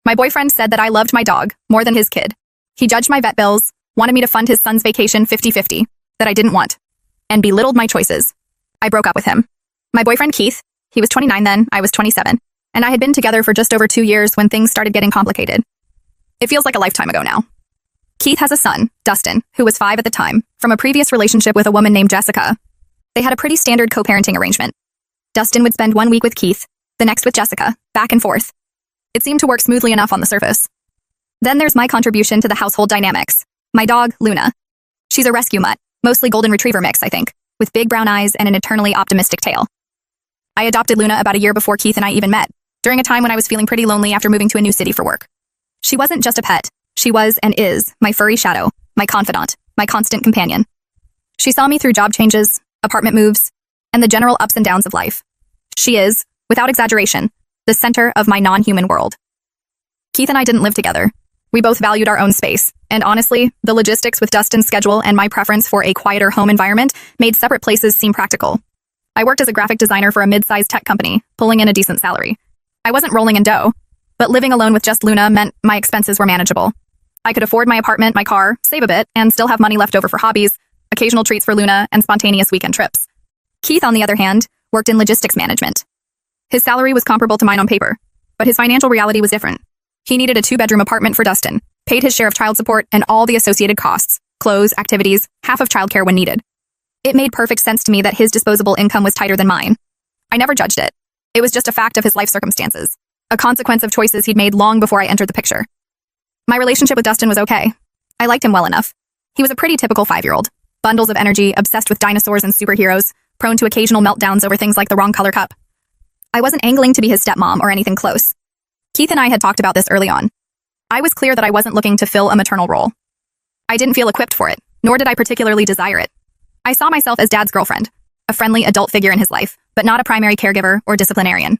My boyfriend said that I loved my dog more than his kid. He judged my vet bills, wanted me to fund his son's vacation 50-50, that I didn't want, and belittled my choices. I broke up with him. My boyfriend Keith, he was 29 then, I was 27, and I had been together for just over 2 years when things started getting complicated. It feels like a lifetime ago now. Keith has a son, Dustin, who was 5 at the time, from a previous relationship with a woman named Jessica. They had a pretty standard co-parenting arrangement. Dustin would spend 1 week with Keith, the next with Jessica, back and forth. It seemed to work smoothly enough on the surface. Then there's my contribution to the household dynamics. My dog, Luna. She's a rescue mutt, mostly golden retriever mix, I think, with big brown eyes and an eternally optimistic tail. I adopted Luna about a year before Keith and I even met, during a time when I was feeling pretty lonely after moving to a new city for work. She wasn't just a pet. She was and is my furry shadow, my confidant, my constant companion. She saw me through job changes, apartment moves, and the general ups and downs of life. She is, without exaggeration, the center of my non-human world. Keith and I didn't live together. We both valued our own space, and honestly, the logistics with Dustin's schedule and my preference for a quieter home environment made separate places seem practical. I worked as a graphic designer for a mid-sized tech company, pulling in a decent salary. I wasn't rolling in dough, but living alone with just Luna meant my expenses were manageable. I could afford my apartment, my car, save a bit, and still have money left over for hobbies, occasional treats for Luna, and spontaneous weekend trips. Keith, on the other hand, worked in logistics management. His salary was comparable to mine on paper, but his financial reality was different. He needed a 2-bedroom apartment for Dustin, paid his share of child support and all the associated costs, clothes, activities, half of childcare when needed. It made perfect sense to me that his disposable income was tighter than mine. I never judged it. It was just a fact of his life circumstances, a consequence of choices he'd made long before I entered the picture. My relationship with Dustin was okay. I liked him well enough. He was a pretty typical 5-year-old, bundles of energy, obsessed with dinosaurs and superheroes, prone to occasional meltdowns over things like the wrong color cup. I wasn't angling to be his stepmom or anything close. Keith and I had talked about this early on. I was clear that I wasn't looking to fill a maternal role. I didn't feel equipped for it, nor did I particularly desire it. I saw myself as Dad's girlfriend, a friendly adult figure in his life, but not a primary caregiver or disciplinarian.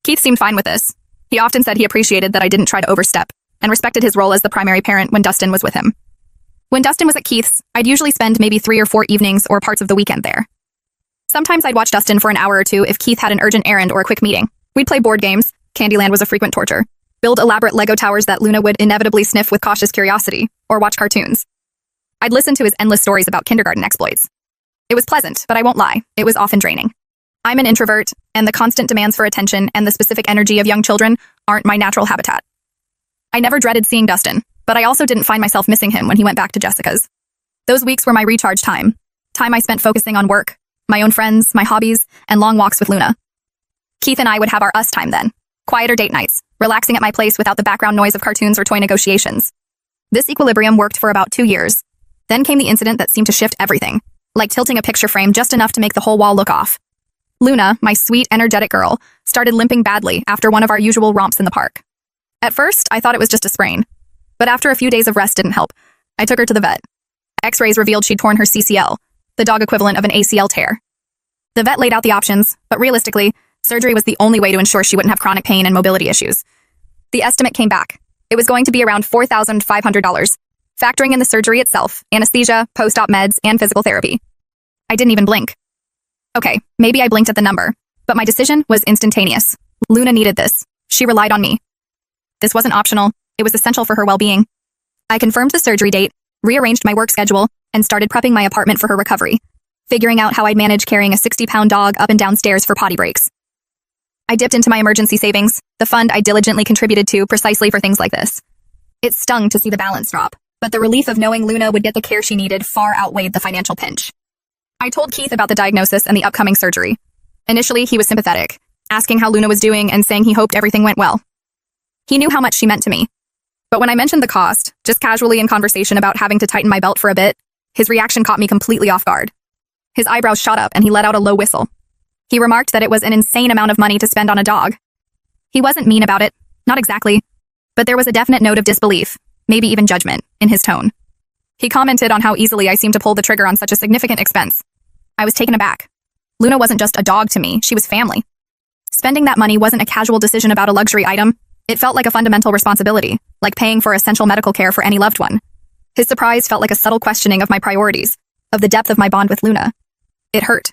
Keith seemed fine with this. He often said he appreciated that I didn't try to overstep, and respected his role as the primary parent when Dustin was with him. When Dustin was at Keith's, I'd usually spend maybe 3 or 4 evenings or parts of the weekend there. Sometimes I'd watch Dustin for an hour or two if Keith had an urgent errand or a quick meeting. We'd play board games. Candyland was a frequent torture. Build elaborate Lego towers that Luna would inevitably sniff with cautious curiosity, or watch cartoons. I'd listen to his endless stories about kindergarten exploits. It was pleasant, but I won't lie, it was often draining. I'm an introvert, and the constant demands for attention and the specific energy of young children aren't my natural habitat. I never dreaded seeing Dustin, but I also didn't find myself missing him when he went back to Jessica's. Those weeks were my recharge time I spent focusing on work, my own friends, my hobbies, and long walks with Luna. Keith and I would have our us time then, quieter date nights, relaxing at my place without the background noise of cartoons or toy negotiations. This equilibrium worked for about 2 years. Then came the incident that seemed to shift everything, like tilting a picture frame just enough to make the whole wall look off. Luna, my sweet, energetic girl, started limping badly after one of our usual romps in the park. At first, I thought it was just a sprain, but after a few days of rest didn't help. I took her to the vet. X-rays revealed she'd torn her CCL, the dog equivalent of an ACL tear. The vet laid out the options, but realistically, surgery was the only way to ensure she wouldn't have chronic pain and mobility issues. The estimate came back. It was going to be around $4,500, factoring in the surgery itself, anesthesia, post-op meds, and physical therapy. I didn't even blink. Okay, maybe I blinked at the number, but my decision was instantaneous. Luna needed this. She relied on me. This wasn't optional. It was essential for her well-being. I confirmed the surgery date, rearranged my work schedule, and started prepping my apartment for her recovery, figuring out how I'd manage carrying a 60-pound dog up and down stairs for potty breaks. I dipped into my emergency savings, the fund I diligently contributed to precisely for things like this. It stung to see the balance drop, but the relief of knowing Luna would get the care she needed far outweighed the financial pinch. I told Keith about the diagnosis and the upcoming surgery. Initially, he was sympathetic, asking how Luna was doing and saying he hoped everything went well. He knew how much she meant to me. But when I mentioned the cost, just casually in conversation about having to tighten my belt for a bit, his reaction caught me completely off guard. His eyebrows shot up and he let out a low whistle. He remarked that it was an insane amount of money to spend on a dog. He wasn't mean about it, not exactly, but there was a definite note of disbelief, maybe even judgment, in his tone. He commented on how easily I seemed to pull the trigger on such a significant expense. I was taken aback. Luna wasn't just a dog to me, she was family. Spending that money wasn't a casual decision about a luxury item. It felt like a fundamental responsibility, like paying for essential medical care for any loved one. His surprise felt like a subtle questioning of my priorities, of the depth of my bond with Luna. It hurt.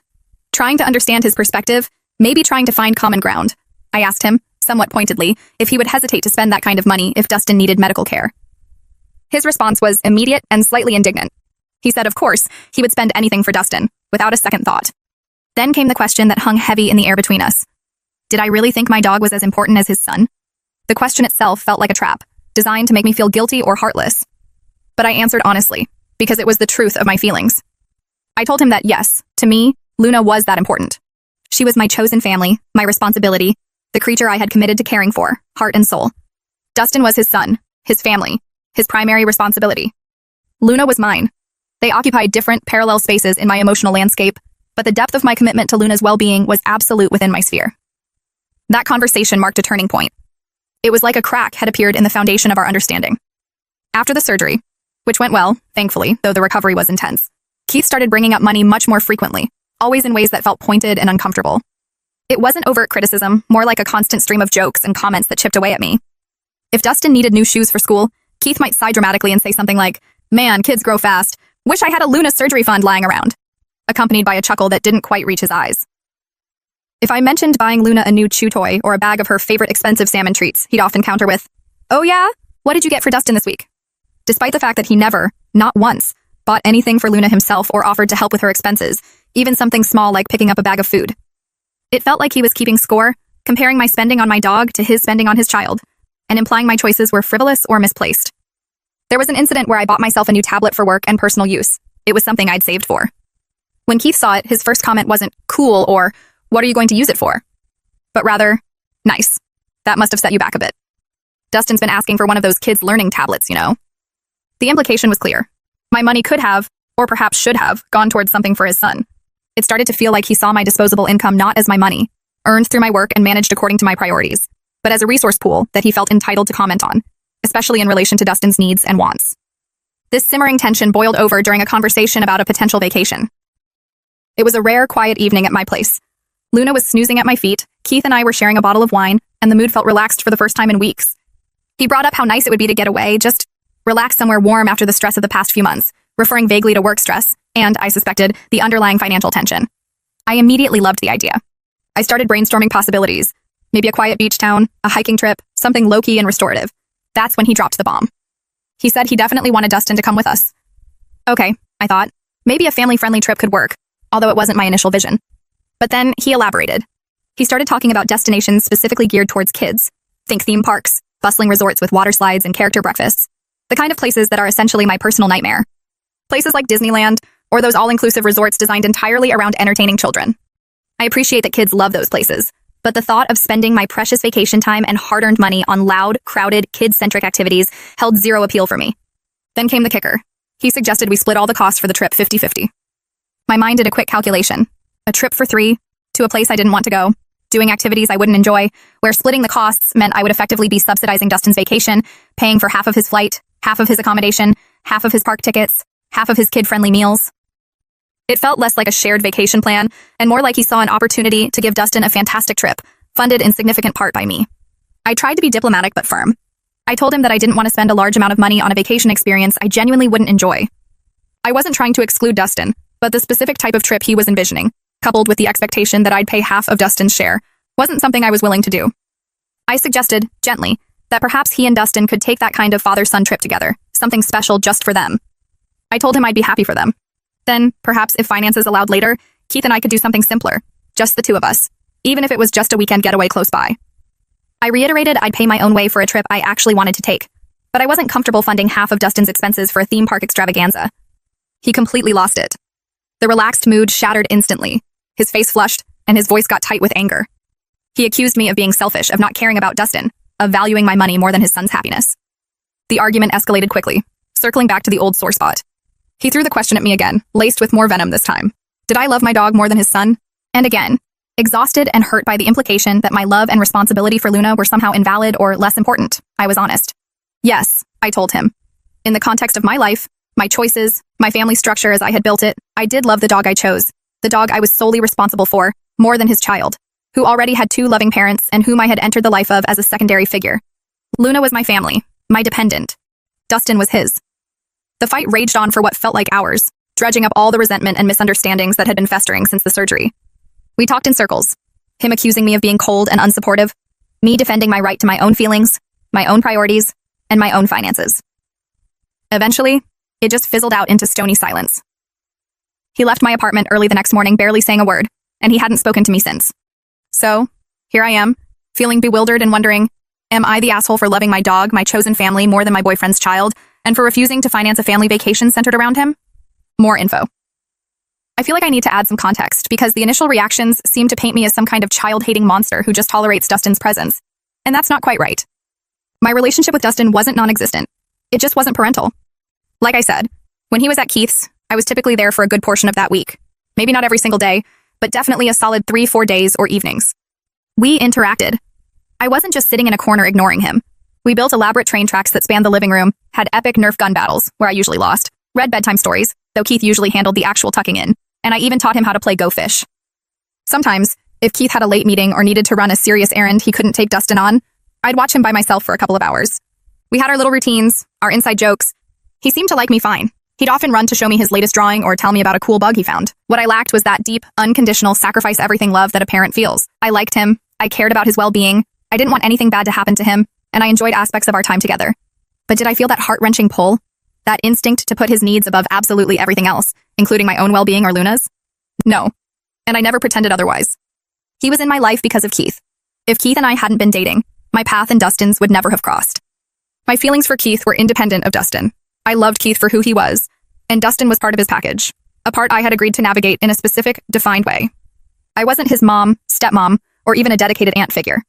Trying to understand his perspective, maybe trying to find common ground. I asked him, somewhat pointedly, if he would hesitate to spend that kind of money if Dustin needed medical care. His response was immediate and slightly indignant. He said, of course, he would spend anything for Dustin, without a second thought. Then came the question that hung heavy in the air between us. Did I really think my dog was as important as his son? The question itself felt like a trap, designed to make me feel guilty or heartless. But I answered honestly, because it was the truth of my feelings. I told him that yes, to me, Luna was that important. She was my chosen family, my responsibility, the creature I had committed to caring for, heart and soul. Dustin was his son, his family, his primary responsibility. Luna was mine. They occupied different, parallel spaces in my emotional landscape, but the depth of my commitment to Luna's well-being was absolute within my sphere. That conversation marked a turning point. It was like a crack had appeared in the foundation of our understanding. After the surgery, which went well, thankfully, though the recovery was intense, Keith started bringing up money much more frequently, always in ways that felt pointed and uncomfortable. It wasn't overt criticism, more like a constant stream of jokes and comments that chipped away at me. If Dustin needed new shoes for school, Keith might sigh dramatically and say something like, "Man, kids grow fast. Wish I had a Luna surgery fund lying around," accompanied by a chuckle that didn't quite reach his eyes. If I mentioned buying Luna a new chew toy or a bag of her favorite expensive salmon treats, he'd often counter with, "Oh yeah? What did you get for Dustin this week?" Despite the fact that he never, not once, bought anything for Luna himself or offered to help with her expenses, even something small like picking up a bag of food. It felt like he was keeping score, comparing my spending on my dog to his spending on his child, and implying my choices were frivolous or misplaced. There was an incident where I bought myself a new tablet for work and personal use. It was something I'd saved for. When Keith saw it, his first comment wasn't cool or what are you going to use it for? But rather, nice. That must have set you back a bit. Dustin's been asking for one of those kids' learning tablets, you know. The implication was clear. My money could have, or perhaps should have, gone towards something for his son. It started to feel like he saw my disposable income not as my money, earned through my work and managed according to my priorities, but as a resource pool that he felt entitled to comment on, especially in relation to Dustin's needs and wants. This simmering tension boiled over during a conversation about a potential vacation. It was a rare, quiet evening at my place. Luna was snoozing at my feet, Keith and I were sharing a bottle of wine, and the mood felt relaxed for the first time in weeks. He brought up how nice it would be to get away, just relax somewhere warm after the stress of the past few months, referring vaguely to work stress, and, I suspected, the underlying financial tension. I immediately loved the idea. I started brainstorming possibilities. Maybe a quiet beach town, a hiking trip, something low-key and restorative. That's when he dropped the bomb. He said he definitely wanted Dustin to come with us. Okay, I thought. Maybe a family-friendly trip could work, although it wasn't my initial vision. But then he elaborated. He started talking about destinations specifically geared towards kids. Think theme parks, bustling resorts with water slides and character breakfasts. The kind of places that are essentially my personal nightmare. Places like Disneyland, or those all-inclusive resorts designed entirely around entertaining children. I appreciate that kids love those places, but the thought of spending my precious vacation time and hard-earned money on loud, crowded, kid-centric activities held zero appeal for me. Then came the kicker. He suggested we split all the costs for the trip 50-50. My mind did a quick calculation. A trip for 3, to a place I didn't want to go, doing activities I wouldn't enjoy, where splitting the costs meant I would effectively be subsidizing Dustin's vacation, paying for half of his flight, half of his accommodation, half of his park tickets, half of his kid-friendly meals. It felt less like a shared vacation plan, and more like he saw an opportunity to give Dustin a fantastic trip, funded in significant part by me. I tried to be diplomatic but firm. I told him that I didn't want to spend a large amount of money on a vacation experience I genuinely wouldn't enjoy. I wasn't trying to exclude Dustin, but the specific type of trip he was envisioning, coupled with the expectation that I'd pay half of Dustin's share, wasn't something I was willing to do. I suggested, gently, that perhaps he and Dustin could take that kind of father-son trip together, something special just for them. I told him I'd be happy for them. Then, perhaps if finances allowed later, Keith and I could do something simpler, just the two of us, even if it was just a weekend getaway close by. I reiterated I'd pay my own way for a trip I actually wanted to take, but I wasn't comfortable funding half of Dustin's expenses for a theme park extravaganza. He completely lost it. The relaxed mood shattered instantly. His face flushed, and his voice got tight with anger. He accused me of being selfish, of not caring about Dustin, of valuing my money more than his son's happiness. The argument escalated quickly, circling back to the old sore spot. He threw the question at me again, laced with more venom this time. Did I love my dog more than his son? And again, exhausted and hurt by the implication that my love and responsibility for Luna were somehow invalid or less important, I was honest. Yes, I told him. In the context of my life, my choices, my family structure as I had built it, I did love the dog I chose, the dog I was solely responsible for, more than his child, who already had 2 loving parents and whom I had entered the life of as a secondary figure. Luna was my family, my dependent. Dustin was his. The fight raged on for what felt like hours, dredging up all the resentment and misunderstandings that had been festering since the surgery. We talked in circles, him accusing me of being cold and unsupportive, Me defending my right to my own feelings, my own priorities, and my own finances. Eventually, it just fizzled out into stony silence. He left my apartment early the next morning, barely saying a word, and he hadn't spoken to me since. So, here I am, feeling bewildered and wondering, am I the asshole for loving my dog, my chosen family, more than my boyfriend's child, and for refusing to finance a family vacation centered around him? More info. I feel like I need to add some context, because the initial reactions seem to paint me as some kind of child-hating monster who just tolerates Dustin's presence. And that's not quite right. My relationship with Dustin wasn't non-existent. It just wasn't parental. Like I said, when he was at Keith's, I was typically there for a good portion of that week. Maybe not every single day, but definitely a solid 3-4 days or evenings. We interacted. I wasn't just sitting in a corner ignoring him. We built elaborate train tracks that spanned the living room, had epic Nerf gun battles, where I usually lost, read bedtime stories, though Keith usually handled the actual tucking in, and I even taught him how to play Go Fish. Sometimes, if Keith had a late meeting or needed to run a serious errand he couldn't take Dustin on, I'd watch him by myself for a couple of hours. We had our little routines, our inside jokes. He seemed to like me fine. He'd often run to show me his latest drawing or tell me about a cool bug he found. What I lacked was that deep, unconditional, sacrifice-everything love that a parent feels. I liked him. I cared about his well-being. I didn't want anything bad to happen to him, and I enjoyed aspects of our time together. But did I feel that heart-wrenching pull? That instinct to put his needs above absolutely everything else, including my own well-being or Luna's? No. And I never pretended otherwise. He was in my life because of Keith. If Keith and I hadn't been dating, my path and Dustin's would never have crossed. My feelings for Keith were independent of Dustin. I loved Keith for who he was, and Dustin was part of his package, a part I had agreed to navigate in a specific, defined way. I wasn't his mom, stepmom, or even a dedicated aunt figure.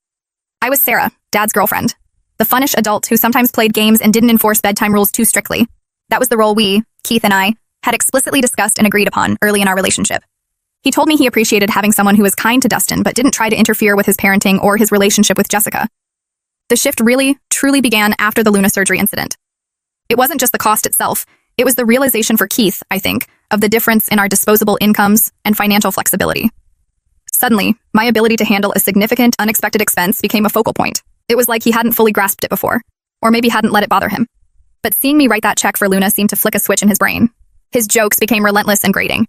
I was Sarah, Dad's girlfriend, the funnish adult who sometimes played games and didn't enforce bedtime rules too strictly. That was the role we, Keith and I, had explicitly discussed and agreed upon early in our relationship. He told me he appreciated having someone who was kind to Dustin but didn't try to interfere with his parenting or his relationship with Jessica. The shift really, truly began after the Luna surgery incident. It wasn't just the cost itself, it was the realization for Keith, I think, of the difference in our disposable incomes and financial flexibility. Suddenly, my ability to handle a significant, unexpected expense became a focal point. It was like he hadn't fully grasped it before, or maybe hadn't let it bother him. But seeing me write that check for Luna seemed to flick a switch in his brain. His jokes became relentless and grating.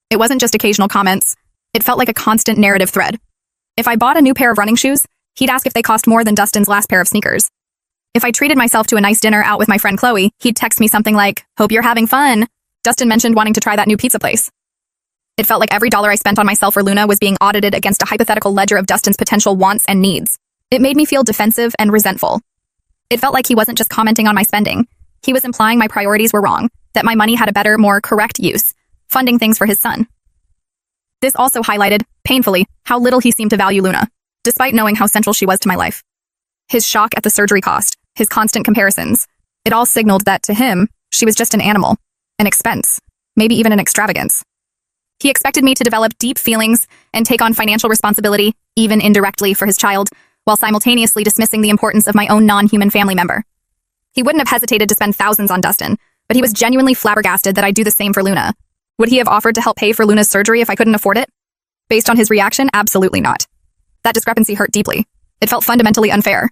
It wasn't just occasional comments, it felt like a constant narrative thread. If I bought a new pair of running shoes, he'd ask if they cost more than Dustin's last pair of sneakers. If I treated myself to a nice dinner out with my friend Chloe, he'd text me something like, "Hope you're having fun." Dustin mentioned wanting to try that new pizza place. It felt like every dollar I spent on myself or Luna was being audited against a hypothetical ledger of Dustin's potential wants and needs. It made me feel defensive and resentful. It felt like he wasn't just commenting on my spending. He was implying my priorities were wrong, that my money had a better, more correct use, funding things for his son. This also highlighted, painfully, how little he seemed to value Luna, despite knowing how central she was to my life. His shock at the surgery cost, his constant comparisons, it all signaled that, to him, she was just an animal, an expense, maybe even an extravagance. He expected me to develop deep feelings and take on financial responsibility, even indirectly, for his child, while simultaneously dismissing the importance of my own non-human family member. He wouldn't have hesitated to spend thousands on Dustin, but he was genuinely flabbergasted that I'd do the same for Luna. Would he have offered to help pay for Luna's surgery if I couldn't afford it? Based on his reaction, absolutely not. That discrepancy hurt deeply. It felt fundamentally unfair.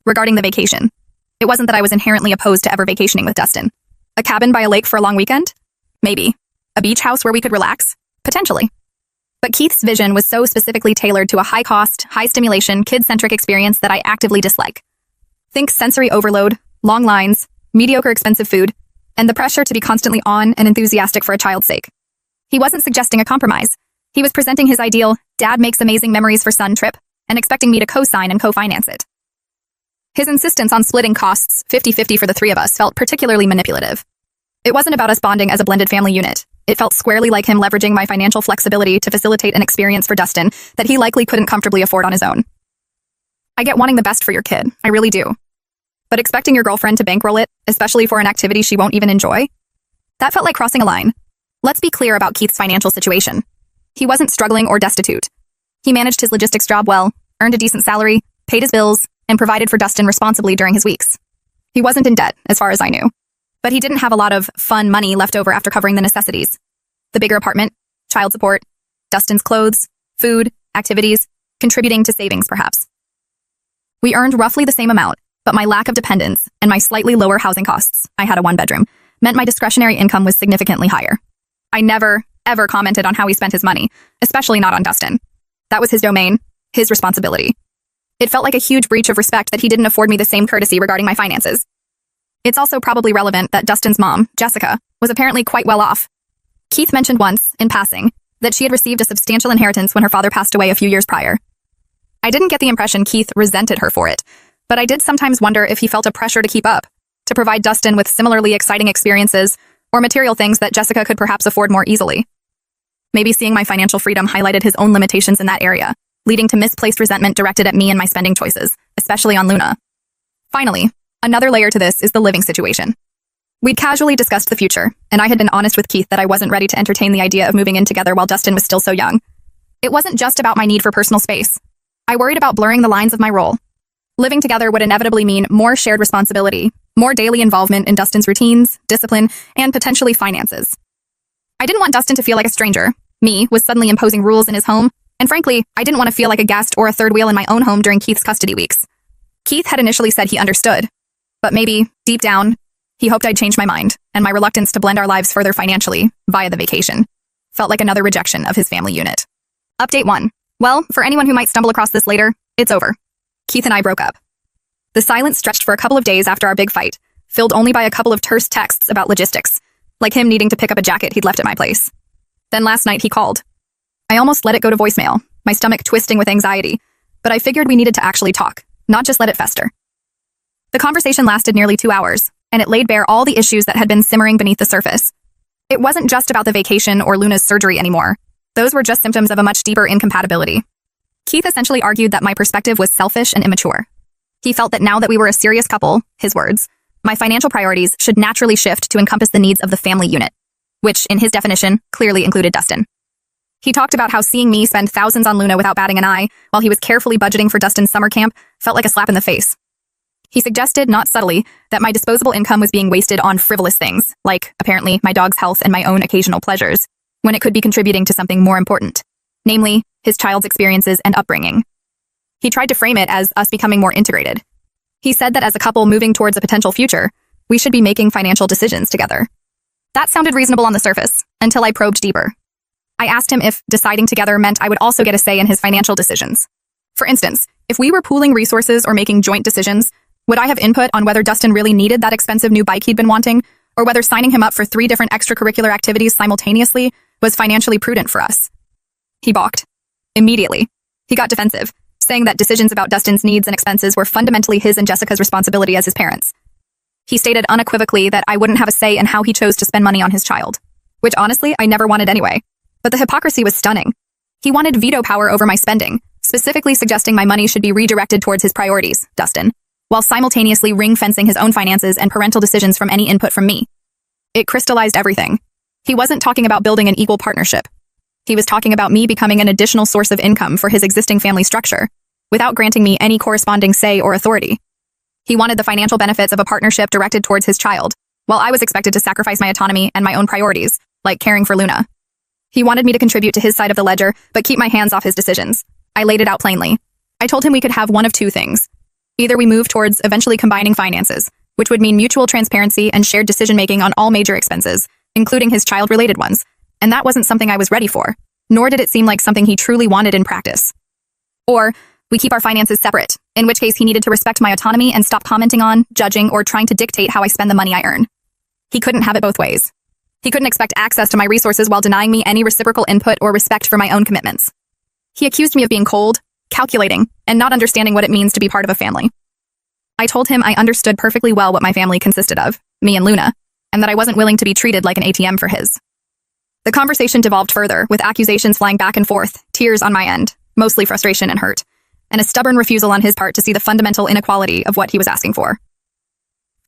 Regarding the vacation, it wasn't that I was inherently opposed to ever vacationing with Dustin. A cabin by a lake for a long weekend? Maybe. A beach house where we could relax? Potentially. But Keith's vision was so specifically tailored to a high-cost, high-stimulation, kid-centric experience that I actively dislike. Think sensory overload, long lines, mediocre expensive food, and the pressure to be constantly on and enthusiastic for a child's sake. He wasn't suggesting a compromise. He was presenting his ideal, dad makes amazing memories for son trip, and expecting me to co-sign and co-finance it. His insistence on splitting costs 50-50 for the three of us felt particularly manipulative. It wasn't about us bonding as a blended family unit. It felt squarely like him leveraging my financial flexibility to facilitate an experience for Dustin that he likely couldn't comfortably afford on his own. I get wanting the best for your kid, I really do. But expecting your girlfriend to bankroll it, especially for an activity she won't even enjoy? That felt like crossing a line. Let's be clear about Keith's financial situation. He wasn't struggling or destitute. He managed his logistics job well, earned a decent salary, paid his bills, and provided for Dustin responsibly during his weeks. He wasn't in debt, as far as I knew. But he didn't have a lot of fun money left over after covering the necessities. The bigger apartment, child support, Dustin's clothes, food, activities, contributing to savings perhaps. We earned roughly the same amount, but my lack of dependence and my slightly lower housing costs, I had a one-bedroom, meant my discretionary income was significantly higher. I never, ever commented on how he spent his money, especially not on Dustin. That was his domain, his responsibility. It felt like a huge breach of respect that he didn't afford me the same courtesy regarding my finances. It's also probably relevant that Dustin's mom, Jessica, was apparently quite well off. Keith mentioned once, in passing, that she had received a substantial inheritance when her father passed away a few years prior. I didn't get the impression Keith resented her for it, but I did sometimes wonder if he felt a pressure to keep up, to provide Dustin with similarly exciting experiences or material things that Jessica could perhaps afford more easily. Maybe seeing my financial freedom highlighted his own limitations in that area, leading to misplaced resentment directed at me and my spending choices, especially on Luna. Finally, another layer to this is the living situation. We'd casually discussed the future, and I had been honest with Keith that I wasn't ready to entertain the idea of moving in together while Dustin was still so young. It wasn't just about my need for personal space. I worried about blurring the lines of my role. Living together would inevitably mean more shared responsibility, more daily involvement in Dustin's routines, discipline, and potentially finances. I didn't want Dustin to feel like a stranger. Me was suddenly imposing rules in his home, and frankly, I didn't want to feel like a guest or a third wheel in my own home during Keith's custody weeks. Keith had initially said he understood, but maybe, deep down, he hoped I'd change my mind, and my reluctance to blend our lives further financially, via the vacation, felt like another rejection of his family unit. Update 1. Well, for anyone who might stumble across this later, it's over. Keith and I broke up. The silence stretched for a couple of days after our big fight, filled only by a couple of terse texts about logistics, like him needing to pick up a jacket he'd left at my place. Then last night he called. I almost let it go to voicemail, my stomach twisting with anxiety, but I figured we needed to actually talk, not just let it fester. The conversation lasted nearly 2 hours, and it laid bare all the issues that had been simmering beneath the surface. It wasn't just about the vacation or Luna's surgery anymore. Those were just symptoms of a much deeper incompatibility. Keith essentially argued that my perspective was selfish and immature. He felt that now that we were a serious couple, his words, my financial priorities should naturally shift to encompass the needs of the family unit, which, in his definition, clearly included Dustin. He talked about how seeing me spend thousands on Luna without batting an eye while he was carefully budgeting for Dustin's summer camp felt like a slap in the face. He suggested, not subtly, that my disposable income was being wasted on frivolous things, like, apparently, my dog's health and my own occasional pleasures, when it could be contributing to something more important, namely, his child's experiences and upbringing. He tried to frame it as us becoming more integrated. He said that as a couple moving towards a potential future, we should be making financial decisions together. That sounded reasonable on the surface, until I probed deeper. I asked him if deciding together meant I would also get a say in his financial decisions. For instance, if we were pooling resources or making joint decisions, would I have input on whether Dustin really needed that expensive new bike he'd been wanting, or whether signing him up for 3 different extracurricular activities simultaneously was financially prudent for us? He balked. Immediately. He got defensive, saying that decisions about Dustin's needs and expenses were fundamentally his and Jessica's responsibility as his parents. He stated unequivocally that I wouldn't have a say in how he chose to spend money on his child, which honestly I never wanted anyway. But the hypocrisy was stunning. He wanted veto power over my spending, specifically suggesting my money should be redirected towards his priorities, Dustin, while simultaneously ring-fencing his own finances and parental decisions from any input from me. It crystallized everything. He wasn't talking about building an equal partnership. He was talking about me becoming an additional source of income for his existing family structure, without granting me any corresponding say or authority. He wanted the financial benefits of a partnership directed towards his child, while I was expected to sacrifice my autonomy and my own priorities, like caring for Luna. He wanted me to contribute to his side of the ledger, but keep my hands off his decisions. I laid it out plainly. I told him we could have one of 2 things. Either we move towards eventually combining finances, which would mean mutual transparency and shared decision-making on all major expenses, including his child-related ones, and that wasn't something I was ready for, nor did it seem like something he truly wanted in practice. Or we keep our finances separate, in which case he needed to respect my autonomy and stop commenting on, judging, or trying to dictate how I spend the money I earn. He couldn't have it both ways. He couldn't expect access to my resources while denying me any reciprocal input or respect for my own commitments. He accused me of being cold, calculating, and not understanding what it means to be part of a family. I told him I understood perfectly well what my family consisted of, me and Luna, and that I wasn't willing to be treated like an ATM for his. The conversation devolved further, with accusations flying back and forth, tears on my end, mostly frustration and hurt, and a stubborn refusal on his part to see the fundamental inequality of what he was asking for.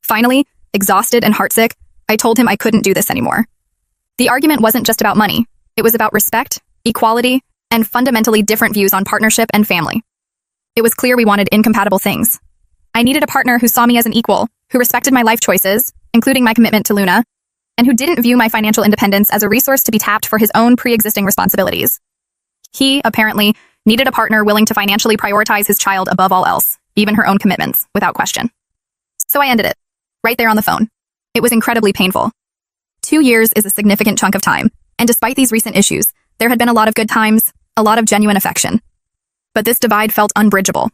Finally, exhausted and heartsick, I told him I couldn't do this anymore. The argument wasn't just about money. It was about respect, equality, and fundamentally different views on partnership and family. It was clear we wanted incompatible things. I needed a partner who saw me as an equal, who respected my life choices, including my commitment to Luna, and who didn't view my financial independence as a resource to be tapped for his own pre-existing responsibilities. He, apparently, needed a partner willing to financially prioritize his child above all else, even her own commitments, without question. So I ended it, right there on the phone. It was incredibly painful. 2 years is a significant chunk of time, and despite these recent issues, there had been a lot of good times, a lot of genuine affection. But this divide felt unbridgeable.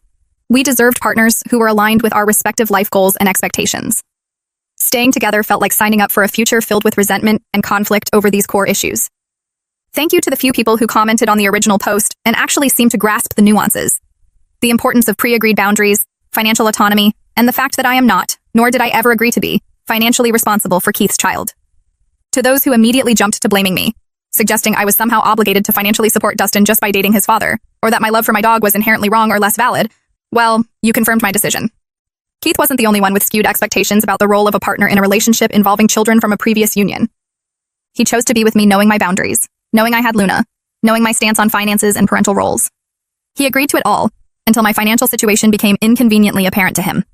We deserved partners who were aligned with our respective life goals and expectations. Staying together felt like signing up for a future filled with resentment and conflict over these core issues. Thank you to the few people who commented on the original post and actually seemed to grasp the nuances. The importance of pre-agreed boundaries, financial autonomy, and the fact that I am not, nor did I ever agree to be, financially responsible for Keith's child. To those who immediately jumped to blaming me, suggesting I was somehow obligated to financially support Dustin just by dating his father, or that my love for my dog was inherently wrong or less valid, well, you confirmed my decision. Keith wasn't the only one with skewed expectations about the role of a partner in a relationship involving children from a previous union. He chose to be with me knowing my boundaries, knowing I had Luna, knowing my stance on finances and parental roles. He agreed to it all, until my financial situation became inconveniently apparent to him.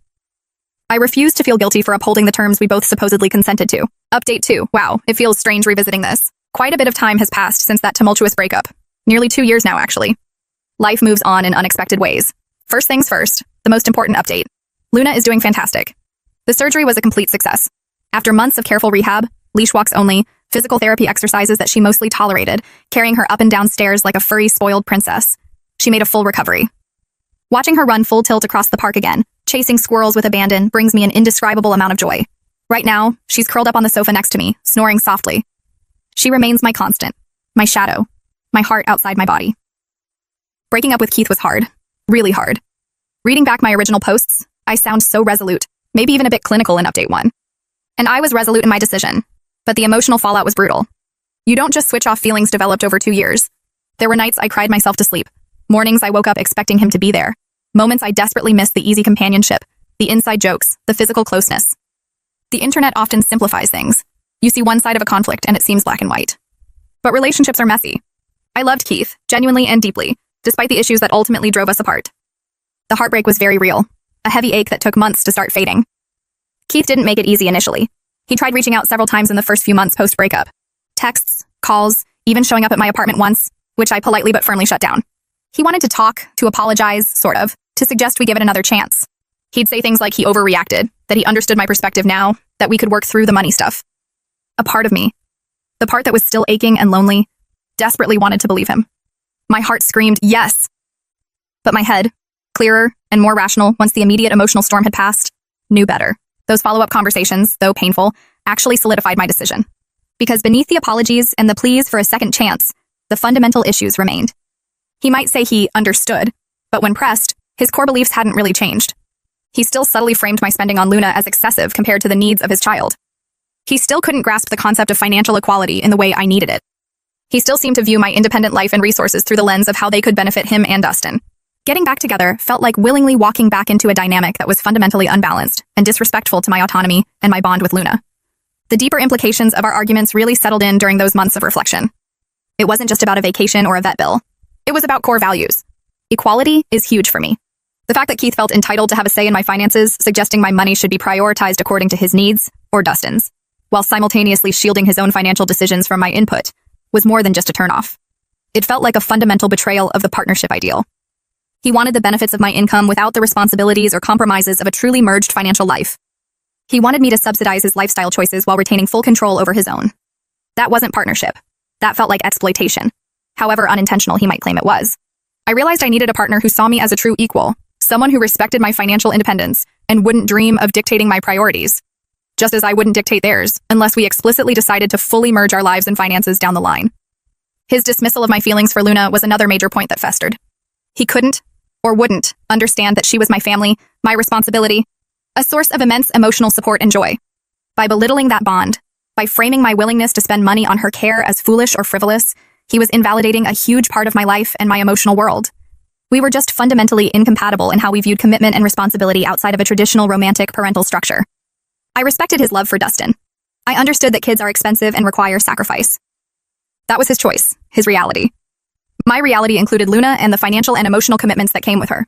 I refused to feel guilty for upholding the terms we both supposedly consented to. Update 2. Wow, it feels strange revisiting this. Quite a bit of time has passed since that tumultuous breakup. Nearly 2 years now, actually. Life moves on in unexpected ways. First things first, the most important update. Luna is doing fantastic. The surgery was a complete success. After months of careful rehab, leash walks only, physical therapy exercises that she mostly tolerated, carrying her up and down stairs like a furry, spoiled princess, she made a full recovery. Watching her run full tilt across the park again, chasing squirrels with abandon, brings me an indescribable amount of joy. Right now, she's curled up on the sofa next to me, snoring softly. She remains my constant, my shadow, my heart outside my body. Breaking up with Keith was hard, really hard. Reading back my original posts, I sound so resolute, maybe even a bit clinical in Update 1. And I was resolute in my decision, but the emotional fallout was brutal. You don't just switch off feelings developed over 2 years. There were nights I cried myself to sleep, mornings I woke up expecting him to be there, moments I desperately missed the easy companionship, the inside jokes, the physical closeness. The internet often simplifies things. You see one side of a conflict and it seems black and white. But relationships are messy. I loved Keith, genuinely and deeply, despite the issues that ultimately drove us apart. The heartbreak was very real, a heavy ache that took months to start fading. Keith didn't make it easy initially. He tried reaching out several times in the first few months post-breakup. Texts, calls, even showing up at my apartment once, which I politely but firmly shut down. He wanted to talk, to apologize, sort of, to suggest we give it another chance. He'd say things like he overreacted, that he understood my perspective now, that we could work through the money stuff. A part of me, the part that was still aching and lonely, desperately wanted to believe him. My heart screamed, yes. But my head, clearer and more rational once the immediate emotional storm had passed, knew better. Those follow-up conversations, though painful, actually solidified my decision. Because beneath the apologies and the pleas for a second chance, the fundamental issues remained. He might say he understood, but when pressed, his core beliefs hadn't really changed. He still subtly framed my spending on Luna as excessive compared to the needs of his child. He still couldn't grasp the concept of financial equality in the way I needed it. He still seemed to view my independent life and resources through the lens of how they could benefit him and Dustin. Getting back together felt like willingly walking back into a dynamic that was fundamentally unbalanced and disrespectful to my autonomy and my bond with Luna. The deeper implications of our arguments really settled in during those months of reflection. It wasn't just about a vacation or a vet bill. It was about core values. Equality is huge for me. The fact that Keith felt entitled to have a say in my finances, suggesting my money should be prioritized according to his needs, or Dustin's, while simultaneously shielding his own financial decisions from my input, was more than just a turnoff. It felt like a fundamental betrayal of the partnership ideal. He wanted the benefits of my income without the responsibilities or compromises of a truly merged financial life. He wanted me to subsidize his lifestyle choices while retaining full control over his own. That wasn't partnership. That felt like exploitation. However unintentional he might claim it was. I realized I needed a partner who saw me as a true equal, someone who respected my financial independence and wouldn't dream of dictating my priorities, just as I wouldn't dictate theirs unless we explicitly decided to fully merge our lives and finances down the line. His dismissal of my feelings for Luna was another major point that festered. He couldn't, or wouldn't, understand that she was my family, my responsibility, a source of immense emotional support and joy. By belittling that bond, by framing my willingness to spend money on her care as foolish or frivolous, he was invalidating a huge part of my life and my emotional world. We were just fundamentally incompatible in how we viewed commitment and responsibility outside of a traditional romantic parental structure. I respected his love for Dustin. I understood that kids are expensive and require sacrifice. That was his choice, his reality. My reality included Luna and the financial and emotional commitments that came with her.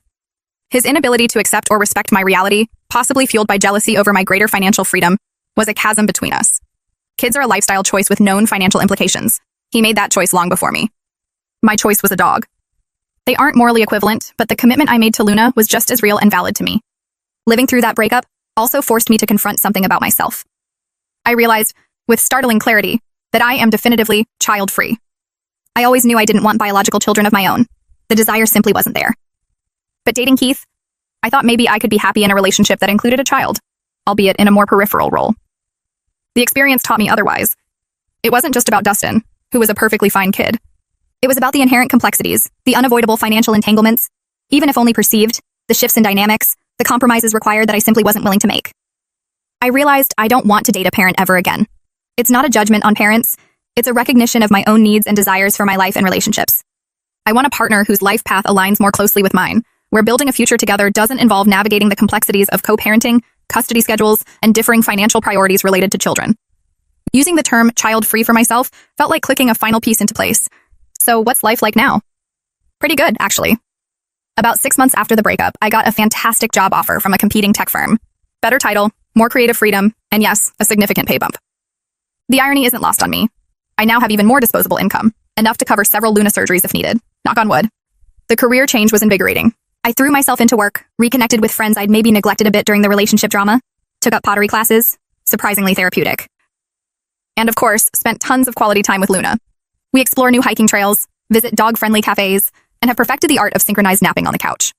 His inability to accept or respect my reality, possibly fueled by jealousy over my greater financial freedom, was a chasm between us. Kids are a lifestyle choice with known financial implications. He made that choice long before me. My choice was a dog. They aren't morally equivalent, but the commitment I made to Luna was just as real and valid to me. Living through that breakup also forced me to confront something about myself. I realized, with startling clarity, that I am definitively child-free. I always knew I didn't want biological children of my own. The desire simply wasn't there. But dating Keith, I thought maybe I could be happy in a relationship that included a child, albeit in a more peripheral role. The experience taught me otherwise. It wasn't just about Dustin, who was a perfectly fine kid. It was about the inherent complexities, the unavoidable financial entanglements, even if only perceived, the shifts in dynamics, the compromises required that I simply wasn't willing to make. I realized I don't want to date a parent ever again. It's not a judgment on parents. It's a recognition of my own needs and desires for my life and relationships. I want a partner whose life path aligns more closely with mine, where building a future together doesn't involve navigating the complexities of co-parenting, custody schedules, and differing financial priorities related to children. Using the term child-free for myself felt like clicking a final piece into place. So what's life like now? Pretty good, actually. About 6 months after the breakup, I got a fantastic job offer from a competing tech firm. Better title, more creative freedom, and yes, a significant pay bump. The irony isn't lost on me. I now have even more disposable income, enough to cover several Luna surgeries if needed. Knock on wood. The career change was invigorating. I threw myself into work, reconnected with friends I'd maybe neglected a bit during the relationship drama, took up pottery classes, surprisingly therapeutic. And of course, spent tons of quality time with Luna. We explore new hiking trails, visit dog-friendly cafes, and have perfected the art of synchronized napping on the couch.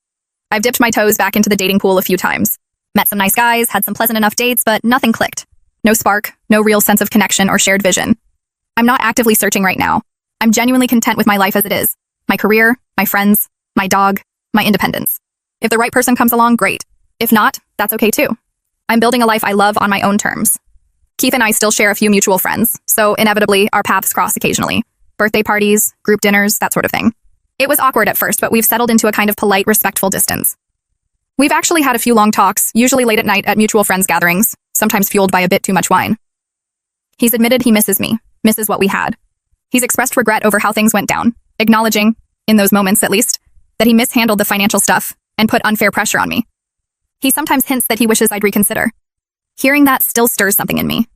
I've dipped my toes back into the dating pool a few times. Met some nice guys, had some pleasant enough dates, but nothing clicked. No spark, no real sense of connection or shared vision. I'm not actively searching right now. I'm genuinely content with my life as it is. My career, my friends, my dog, my independence. If the right person comes along, great. If not, that's okay too. I'm building a life I love on my own terms. Keith and I still share a few mutual friends, so inevitably our paths cross occasionally. Birthday parties, group dinners, that sort of thing. It was awkward at first, but we've settled into a kind of polite, respectful distance. We've actually had a few long talks, usually late at night at mutual friends' gatherings, sometimes fueled by a bit too much wine. He's admitted he misses me, misses what we had. He's expressed regret over how things went down, acknowledging, in those moments at least, that he mishandled the financial stuff and put unfair pressure on me. He sometimes hints that he wishes I'd reconsider. Hearing that still stirs something in me.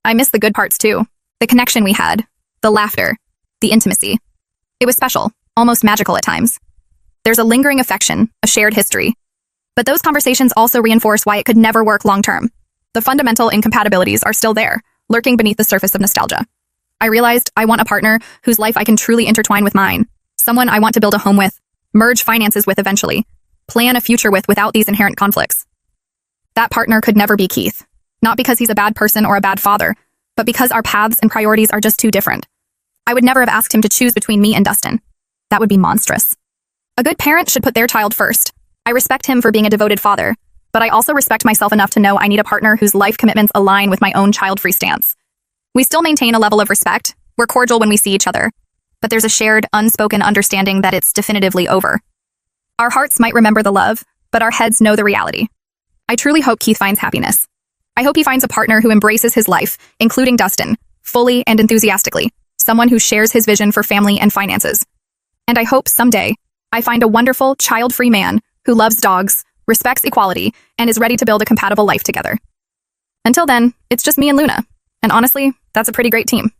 I miss the good parts too. The connection we had, the laughter, the intimacy. It was special, almost magical at times. There's a lingering affection, a shared history. But those conversations also reinforce why it could never work long-term. The fundamental incompatibilities are still there, lurking beneath the surface of nostalgia. I realized I want a partner whose life I can truly intertwine with mine, someone I want to build a home with, merge finances with eventually, plan a future with without these inherent conflicts. That partner could never be Keith, not because he's a bad person or a bad father, but because our paths and priorities are just too different. I would never have asked him to choose between me and Dustin. That would be monstrous. A good parent should put their child first. I respect him for being a devoted father, but I also respect myself enough to know I need a partner whose life commitments align with my own child-free stance. We still maintain a level of respect. We're cordial when we see each other, but there's a shared, unspoken understanding that it's definitively over. Our hearts might remember the love, but our heads know the reality. I truly hope Keith finds happiness. I hope he finds a partner who embraces his life, including Dustin, fully and enthusiastically, someone who shares his vision for family and finances. And I hope someday I find a wonderful, child-free man who loves dogs, respects equality, and is ready to build a compatible life together. Until then, it's just me and Luna. And honestly, that's a pretty great team.